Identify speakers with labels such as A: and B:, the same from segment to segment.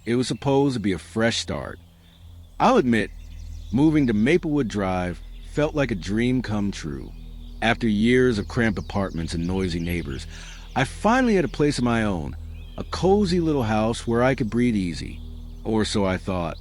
A: It was supposed to be a fresh start. I'll admit, moving to Maplewood Drive felt like a dream come true. After years of cramped apartments and noisy neighbors, I finally had a place of my own, a cozy little house where I could breathe easy. Or so I thought.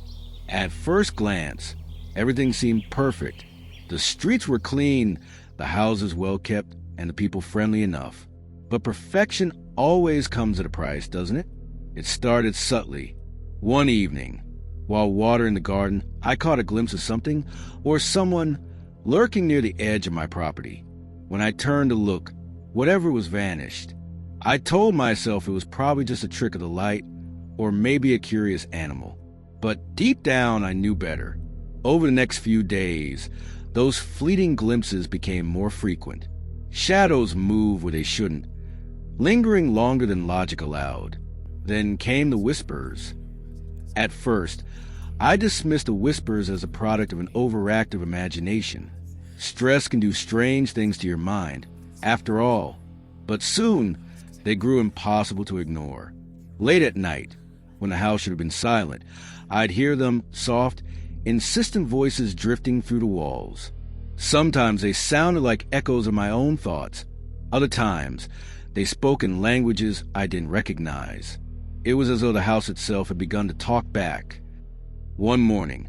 A: At first glance, everything seemed perfect. The streets were clean, the houses well kept, and the people friendly enough. But perfection always comes at a price, doesn't it? It started subtly. One evening, while watering the garden, I caught a glimpse of something or someone lurking near the edge of my property. When I turned to look, whatever was vanished. I told myself it was probably just a trick of the light or maybe a curious animal. But deep down, I knew better. Over the next few days, those fleeting glimpses became more frequent. Shadows moved where they shouldn't, lingering longer than logic allowed. Then came the whispers. At first, I dismissed the whispers as a product of an overactive imagination. Stress can do strange things to your mind, after all. But soon, they grew impossible to ignore. Late at night, when the house should have been silent, I'd hear them, soft, insistent voices drifting through the walls. Sometimes they sounded like echoes of my own thoughts. Other times, they spoke in languages I didn't recognize. It was as though the house itself had begun to talk back. One morning,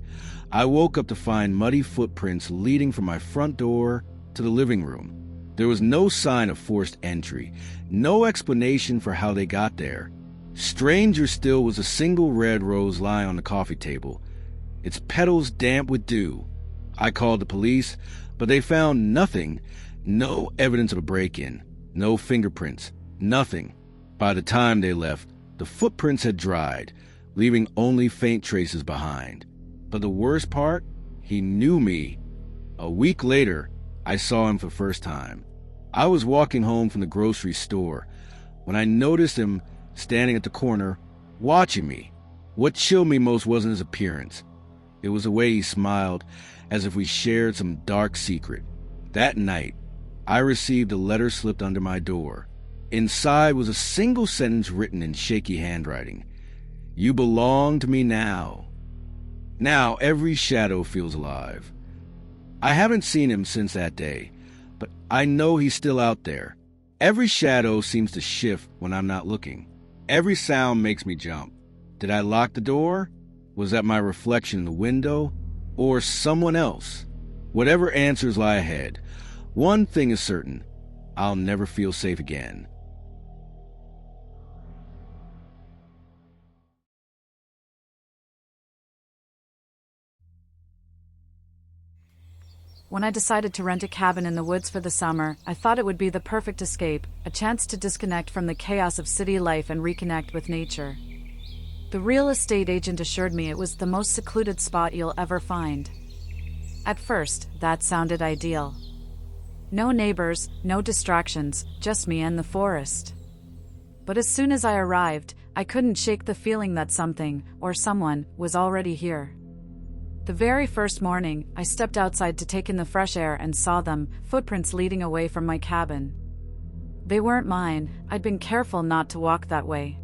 A: I woke up to find muddy footprints leading from my front door to the living room. There was no sign of forced entry, no explanation for how they got there. Stranger still was a single red rose lying on the coffee table, its petals damp with dew. I called the police, but they found nothing, no evidence of a break-in, no fingerprints, nothing. By the time they left, the footprints had dried, leaving only faint traces behind. But the worst part, he knew me. A week later, I saw him for the first time. I was walking home from the grocery store when I noticed him standing at the corner, watching me. What chilled me most wasn't his appearance. It was the way he smiled, as if we shared some dark secret. That night, I received a letter slipped under my door. Inside was a single sentence written in shaky handwriting. "You belong to me now." Now every shadow feels alive. I haven't seen him since that day, but I know he's still out there. Every shadow seems to shift when I'm not looking. Every sound makes me jump. Did I lock the door? Was that my reflection in the window? Or someone else? Whatever answers lie ahead, one thing is certain: I'll never feel safe again.
B: When I decided to rent a cabin in the woods for the summer, I thought it would be the perfect escape, a chance to disconnect from the chaos of city life and reconnect with nature. The real estate agent assured me it was the most secluded spot you'll ever find. At first, that sounded ideal. No neighbors, no distractions, just me and the forest. But as soon as I arrived, I couldn't shake the feeling that something, or someone, was already here. The very first morning, I stepped outside to take in the fresh air and saw them, footprints leading away from my cabin. They weren't mine. I'd been careful not to walk that way.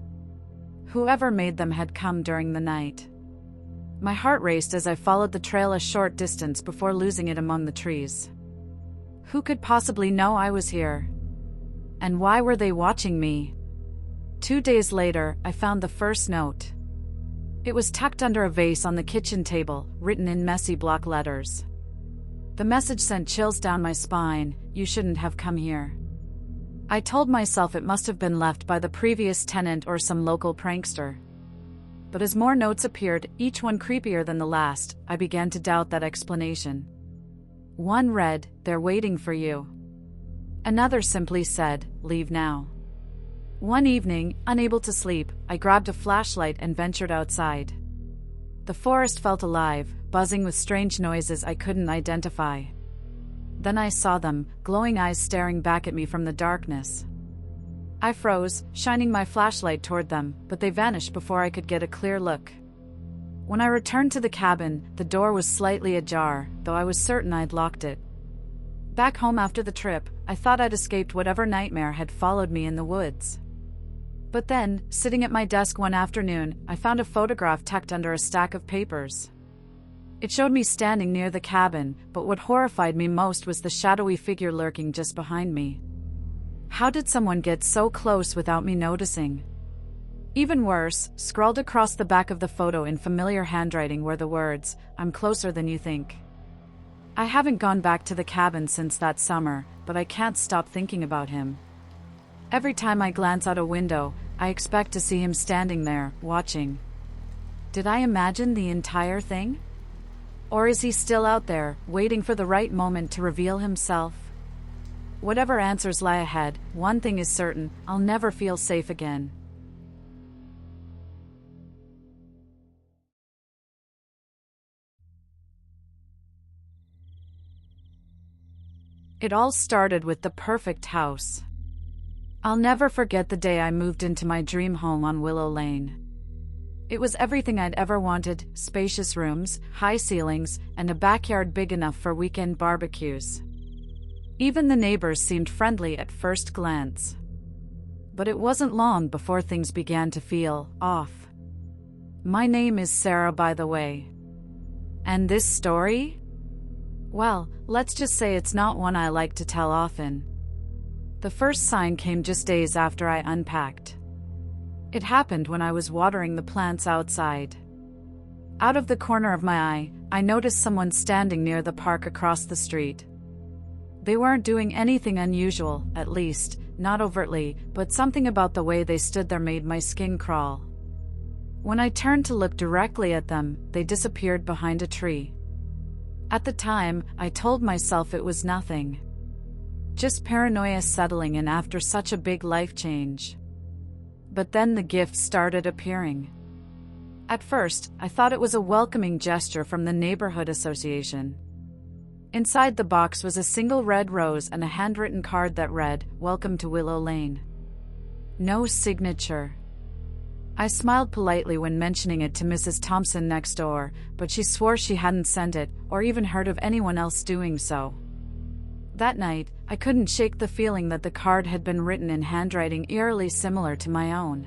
B: Whoever made them had come during the night. My heart raced as I followed the trail a short distance before losing it among the trees. Who could possibly know I was here? And why were they watching me? 2 days later, I found the first note. It was tucked under a vase on the kitchen table, written in messy block letters. The message sent chills down my spine. "You shouldn't have come here." I told myself it must have been left by the previous tenant or some local prankster. But as more notes appeared, each one creepier than the last, I began to doubt that explanation. One read, "They're waiting for you." Another simply said, "Leave now." One evening, unable to sleep, I grabbed a flashlight and ventured outside. The forest felt alive, buzzing with strange noises I couldn't identify. Then I saw them, glowing eyes staring back at me from the darkness. I froze, shining my flashlight toward them, but they vanished before I could get a clear look. When I returned to the cabin, the door was slightly ajar, though I was certain I'd locked it. Back home after the trip, I thought I'd escaped whatever nightmare had followed me in the woods. But then, sitting at my desk one afternoon, I found a photograph tucked under a stack of papers. It showed me standing near the cabin, but what horrified me most was the shadowy figure lurking just behind me. How did someone get so close without me noticing? Even worse, scrawled across the back of the photo in familiar handwriting were the words, "I'm closer than you think." I haven't gone back to the cabin since that summer, but I can't stop thinking about him. Every time I glance out a window, I expect to see him standing there, watching. Did I imagine the entire thing? Or is he still out there, waiting for the right moment to reveal himself? Whatever answers lie ahead, one thing is certain, I'll never feel safe again. It all started with the perfect house. I'll never forget the day I moved into my dream home on Willow Lane. It was everything I'd ever wanted: spacious rooms, high ceilings, and a backyard big enough for weekend barbecues. Even the neighbors seemed friendly at first glance. But it wasn't long before things began to feel off. My name is Sarah, by the way. And this story? Well, let's just say it's not one I like to tell often. The first sign came just days after I unpacked. It happened when I was watering the plants outside. Out of the corner of my eye, I noticed someone standing near the park across the street. They weren't doing anything unusual, at least, not overtly, but something about the way they stood there made my skin crawl. When I turned to look directly at them, they disappeared behind a tree. At the time, I told myself it was nothing. Just paranoia settling in after such a big life change. But then the gifts started appearing. At first, I thought it was a welcoming gesture from the neighborhood association. Inside the box was a single red rose and a handwritten card that read, "Welcome to Willow Lane." No signature. I smiled politely when mentioning it to Mrs. Thompson next door, but she swore she hadn't sent it, or even heard of anyone else doing so. That night, I couldn't shake the feeling that the card had been written in handwriting eerily similar to my own.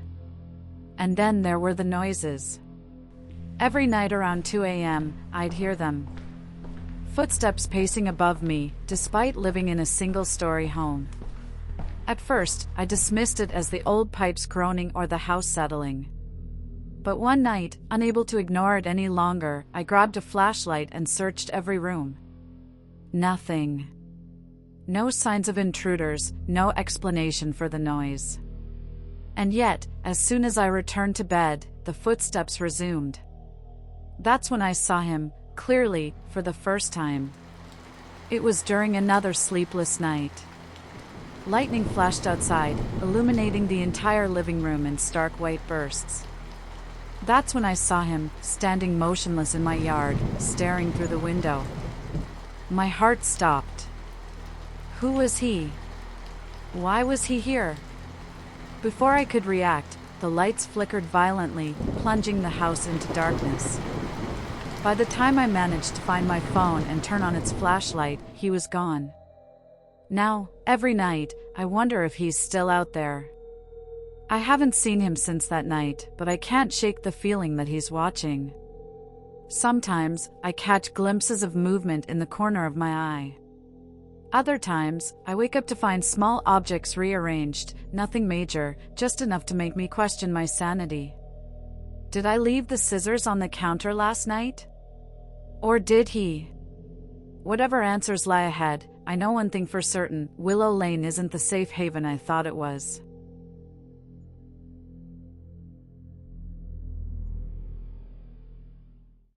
B: And then there were the noises. Every night around 2 a.m., I'd hear them. Footsteps pacing above me, despite living in a single-story home. At first, I dismissed it as the old pipes groaning or the house settling. But one night, unable to ignore it any longer, I grabbed a flashlight and searched every room. Nothing. No signs of intruders, no explanation for the noise. And yet, as soon as I returned to bed, the footsteps resumed. That's when I saw him, clearly, for the first time. It was during another sleepless night. Lightning flashed outside, illuminating the entire living room in stark white bursts. That's when I saw him, standing motionless in my yard, staring through the window. My heart stopped. Who was he? Why was he here? Before I could react, the lights flickered violently, plunging the house into darkness. By the time I managed to find my phone and turn on its flashlight, he was gone. Now, every night, I wonder if he's still out there. I haven't seen him since that night, but I can't shake the feeling that he's watching. Sometimes, I catch glimpses of movement in the corner of my eye. Other times, I wake up to find small objects rearranged, nothing major, just enough to make me question my sanity. Did I leave the scissors on the counter last night? Or did he? Whatever answers lie ahead, I know one thing for certain: Willow Lane isn't the safe haven I thought it was.